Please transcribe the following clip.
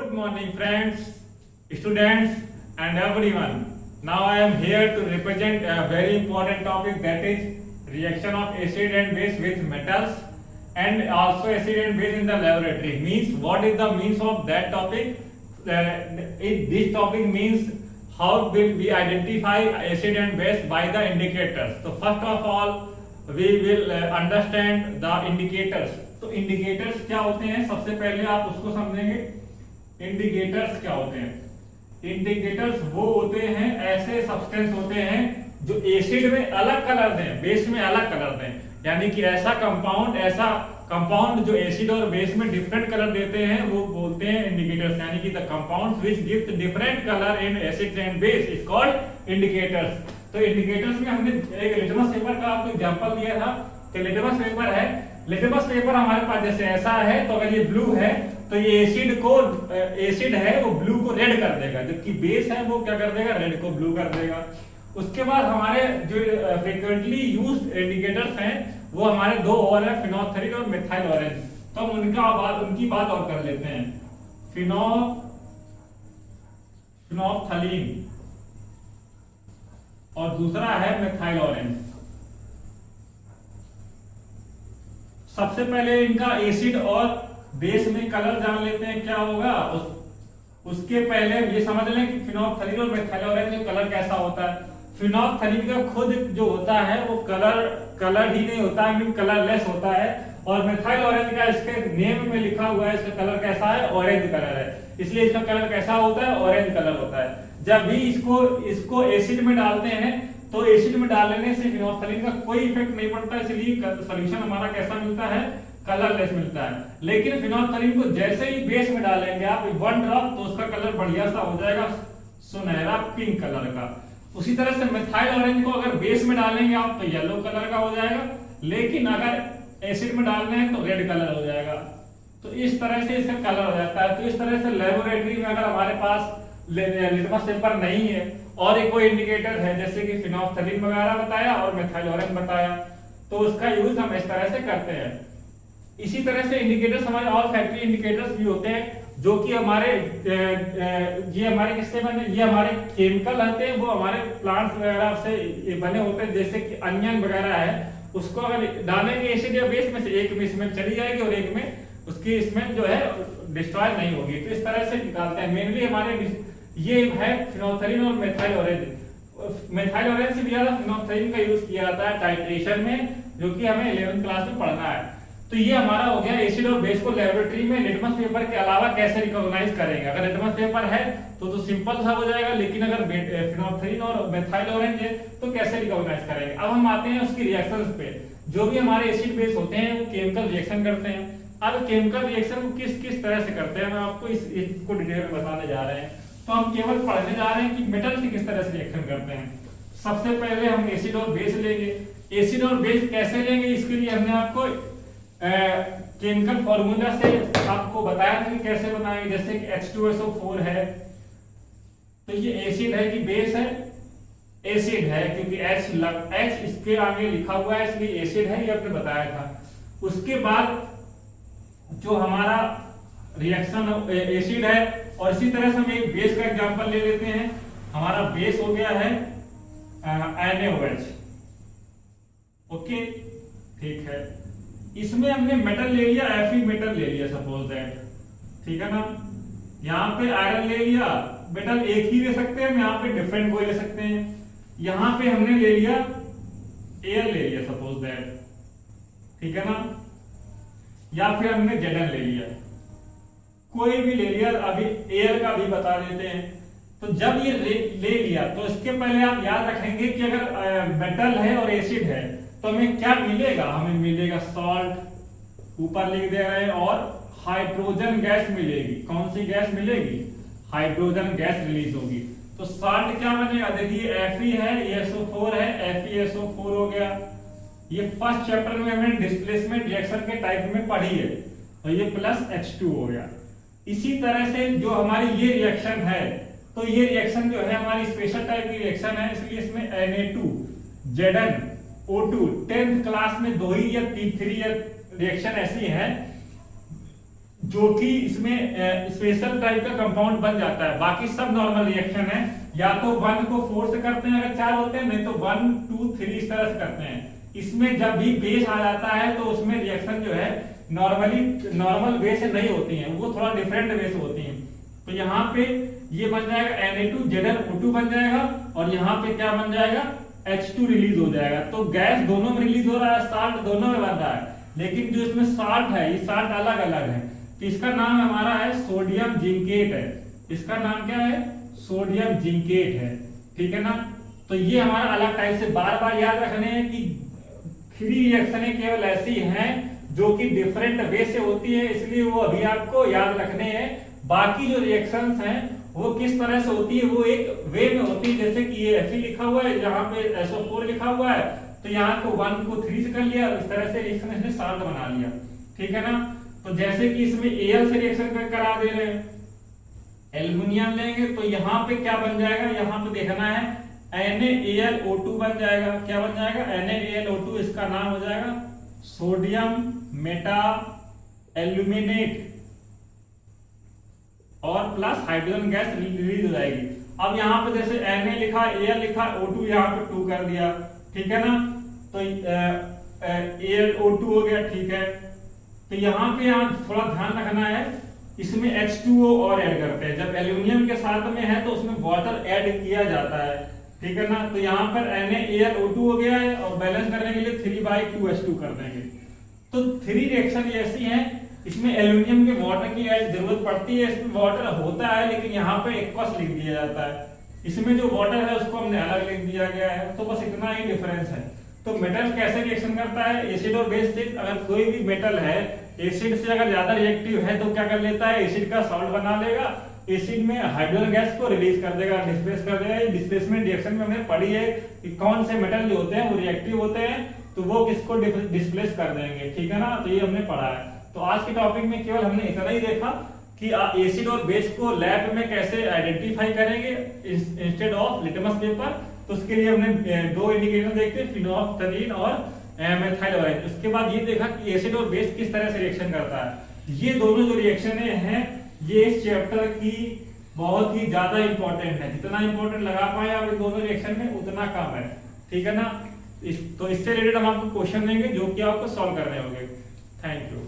Good morning, friends, students, and everyone. Now I am here to represent a very important topic, that is reaction of acid and base with metals and also acid and base in the laboratory. Means what is the means of that topic? This topic means how will we identify acid and base by the indicators. So first of all we will understand the indicators. तो indicators क्या होते हैं, सबसे पहले आप उसको समझेंगे। Indicators क्या होते हैं? इंडिकेटर्स वो होते हैं, ऐसे सब्सटेंस होते हैं जो एसिड में अलग कलर दें, बेस में अलग कलर दें। यानी कि ऐसा कंपाउंड जो एसिड और बेस में डिफरेंट कलर देते हैं वो बोलते हैं इंडिकेटर्स। यानी कि the compounds which give different colour in acid and base is called indicators. तो इंडिकेटर्स में हमने एक लिटमस पेपर का आपको एग्जांपल दिया था कि लिटमस पेपर है। लिटमस पेपर हमारे पास जैसे ऐसा है, तो अगर ये ब्लू है तो ये एसिड है वो ब्लू को रेड कर देगा, जबकि बेस है वो क्या कर देगा, रेड को ब्लू कर देगा। उसके बाद हमारे जो फ्रीक्वेंटली यूज्ड इंडिकेटर्स हैं वो हमारे दो और है, फिनोल्फ्थालीन और मिथाइल ऑरेंज। तो हम उनकी बात और कर लेते हैं। फिनोल्फ्थालीन और दूसरा है मिथाइल ऑरेंज। सबसे पहले इनका एसिड और बेस में कलर जान लेते हैं क्या होगा। उसके पहले ये समझ लें कि फिनोल्फ्थालीन और मिथाइल ऑरेंज में कलर कैसा होता है। फिनोल्फ्थालीन का खुद जो होता है वो कलर ही नहीं होता है, कलरलेस होता है। और मिथाइल ऑरेंज का इसके नेम में लिखा हुआ है, इसका कलर कैसा है, ऑरेंज कलर है। इसलिए इसका कलर कैसा होता है, ऑरेंज कलर होता है। जब भी इसको एसिड में डालते हैं तो एसिड में डालने से फिनोल्फ्थालीन का कोई इफेक्ट नहीं पड़ता, इसलिए सॉल्यूशन हमारा कैसा मिलता है, कलरलेस मिलता है। लेकिन फिनोल्फ्थालीन को जैसे ही बेस में डालेंगे आप 1 ड्रॉप, तो उसका कलर बढ़िया सा हो जाएगा, सुनहरा पिंक कलर का। उसी तरह से मिथाइल ऑरेंज को अगर बेस में डालेंगे आप तो येलो कलर का हो जाएगा, लेकिन अगर एसिड में डालना है तो रेड कलर हो जाएगा। तो इस तरह से इसका कलर हो जाता है। तो इस तरह से लेबोरेटरी में अगर हमारे पास लिटमस पेपर नहीं है और एक कोई इंडिकेटर है, जैसे कि फिनोल्फ्थालीन वगैरह बताया और मिथाइल ऑरेंज बताया, तो उसका यूज हम इस तरह से करते हैं। इसी तरह से इंडिकेटर्स हमारे और फैक्ट्री इंडिकेटर्स भी होते हैं, जो कि हमारे किससे बने, ये हमारे केमिकल होते हैं, वो हमारे प्लांट्स वगैरह से बने होते हैं। जैसे कि अनियन वगैरह है, उसको अगर डालेंगे एसिड या बेस में से एक में स्मेल चली जाएगी और एक में उसकी स्मेल जो है डिस्ट्रॉय नहीं होगी। तो इस तरह से निकालते हैं। मेनली हमारे ये है फिनोल्फ्थालीन और मिथाइल ऑरेंज। मिथाइल ऑरेंज से भी ज्यादा फिनोल्फ्थालीन का यूज किया जाता है टाइट्रेशन में, जो कि हमें 11th क्लास में पढ़ना है। तो ये हमारा हो गया एसिड और बेस को लेबोरेटरी में लिटमस पेपर के अलावा कैसे रिकॉग्नाइज करेंगे। अगर लिटमस पेपर है तो सिंपल सा हो जाएगा, लेकिन अगर फिनोल्फ्थालीन और मिथाइल ऑरेंज है तो कैसे रिकॉग्नाइज करेंगे। अब हम आते हैं उसकी रिएक्शंस पे। जो भी हमारे एसिड बेस होते हैं वो केमिकल रिएक्शन करते हैं। अब केमिकल रिएक्शन को किस तरह से करते हैं, मैं आपको इसको डिटेल में बताने जा रहे हैं। तो हम केवल पढ़ने जा रहे हैं कि मेटल से किस तरह से रिएक्शन करते हैं। सबसे पहले हम एसिड और बेस लेंगे। एसिड और बेस कैसे लेंगे, इसके लिए हमने आपको केमिकल फॉर्मूला से आपको बताया था कि कैसे बनाएंगे। जैसे कि H2SO4 है, तो ये एसिड है कि बेस है, एसिड है क्योंकि H इसके आगे लिखा हुआ है, इसलिए एसिड है, ये आपने बताया था। उसके बाद जो हमारा रिएक्शन एसिड है, और इसी तरह से हम एक बेस का एग्जांपल ले लेते हैं। हमारा बेस हो गया है NaOH। ओके, ठीक है। इसमें हमने मेटल ले लिया, Fe मेटल ले लिया, सपोज दैट, ठीक है ना। यहाँ पे आयरन ले लिया, मेटल एक ही ले सकते हैं, यहाँ पे डिफरेंट कोई ले सकते हैं। यहाँ पे हमने ले लिया एयर ले लिया, सपोज दैट, ठीक है ना। या फिर हमने Zn ले लिया, कोई भी ले लिया। अभी एयर का भी बता देते हैं। तो जब ये ले लिया तो इसके पहले आप याद रखेंगे कि अगर मेटल है और एसिड है तो हमें क्या मिलेगा, हमें मिलेगा सॉल्ट, ऊपर लिख दे रहे हैं, और हाइड्रोजन गैस मिलेगी। कौन सी गैस मिलेगी, हाइड्रोजन गैस रिलीज होगी। तो सॉल्ट क्या बनेगा, देखिए Fe है, SO4 है, FeSO4 हो गया। ये फर्स्ट चैप्टर में हमने डिस्प्लेसमेंट रिएक्शन के टाइप में पढ़ी है, तो ये प्लस H2 हो गया। इसी तरह से जो हमारी ये रिएक्शन है, तो ये रिएक्शन जो है हमारी स्पेशल टाइप की रिएक्शन है, इसलिए इसमें Na2 ZnO2 10th क्लास में 2 ही या 3 रिएक्शन ऐसी हैं जो कि इसमें स्पेशल टाइप का कंपाउंड बन जाता है। बाकी सब नॉर्मल रिएक्शन है, या तो 1 को 4 से करते हैं अगर 4 होते हैं, नहीं तो 1 2 3 इस तरह से करते हैं। इसमें जब भी बेस आ जाता है तो उसमें रिएक्शन जो है नॉर्मल वे से नहीं होती है, वो थोड़ा डिफरेंट वे से होती है। तो यहाँ पे ये बन जाएगा Na2ZnO2 बन जाएगा, और यहाँ पे क्या बन जाएगा, H2 रिलीज हो जाएगा। तो गैस दोनों में रिलीज हो रहा है, साल्ट दोनों में बन रहा है, लेकिन जो इसमें साल्ट है, ये साल्ट अलग अलग है। तो इसका नाम हमारा है सोडियम जिंकेट है। इसका नाम क्या है, सोडियम जिंकेट है, ठीक है ना। तो ये हमारा अलग टाइप से बार बार याद रखने हैं कि 3 रिएक्शनें केवल ऐसी हैं जो कि डिफरेंट वे से होती है, इसलिए वो अभी आपको याद रखने हैं। बाकी जो रिएक्शंस हैं वो किस तरह से होती है, वो एक वे में होती है। जैसे कि ये Fe लिखा हुआ है, यहाँ पे SO4 लिखा हुआ है, तो यहाँ को 1 को 3 से कर लिया, इस तरह से रिएक्शन इसने साल्ट बना लिया, ठीक है ना। तो जैसे कि इसमें Al से रिएक्शन करा दे रहे हैं, एल्युमिनियम लेंगे तो यहाँ पे क्या बन जाएगा, यहाँ पे देखना है NaAlO2 बन जाएगा। क्या बन जाएगा, NaAlO2, इसका नाम हो जाएगा सोडियम मेटा एल्यूमिनेट, और प्लस हाइड्रोजन गैस रिलीज हो जाएगी। अब यहाँ पे जैसे Na लिखा, Al लिखा, O2 यहाँ पे 2 कर दिया, ठीक है ना। तो AlO2 हो गया, ठीक है। तो यहाँ पे थोड़ा ध्यान रखना है, इसमें H2O और ऐड करते हैं। जब एल्यूमिनियम के साथ में है तो उसमें वाटर ऐड किया जाता है, ठीक है ना। तो यहाँ पर NaAlO2 हो गया है, और बैलेंस करने के लिए 3/2H2 कर देंगे। तो 3 रिएक्शन ऐसी हैं, इसमें एल्यूमिनियम के वाटर की जरूरत पड़ती है, इसमें वाटर होता है लेकिन यहाँ पे एक्वस लिख दिया जाता है। इसमें जो वाटर है उसको हमने अलग लिख दिया गया है, तो बस इतना ही डिफरेंस है। तो मेटल कैसे रिएक्शन करता है, एसिड और बेस से। अगर कोई भी मेटल है एसिड से अगर ज्यादा रिएक्टिव है तो क्या कर लेता है, एसिड का सॉल्ट बना लेगा, एसिड में हाइड्रोजन गैस को रिलीज कर देगा, डिस्प्लेस कर देगा। डिस्प्लेसमेंट रिएक्शन में हमने पढ़ी है कि कौन से मेटल जो होते हैं वो रिएक्टिव होते हैं, तो वो किसको डिस्प्लेस कर देंगे, ठीक है ना। तो ये हमने पढ़ा है। तो आज के टॉपिक में केवल हमने इतना ही देखा कि एसिड और बेस को लैब में कैसे आइडेंटिफाई करेंगे इंस्टेड ऑफ लिटमस पेपर। तो उसके लिए हमने 2 इंडिकेटर देखते हैं, फिनोल्फथलीन और मेथाइल ऑरेंज। उसके बाद ये देखा कि एसिड और बेस किस तरह से रिएक्शन करता है। ये दोनों जो रिएक्शन हैं ये इस चैप्टर की बहुत ही ज्यादा इंपॉर्टेंट है। जितना इंपॉर्टेंट लगा पाए आप इन दोनों रिएक्शन में उतना कम है, ठीक है ना। तो इससे रिलेटेड हम आपको क्वेश्चन देंगे जो कि आपको सॉल्व करने होंगे। Thank you.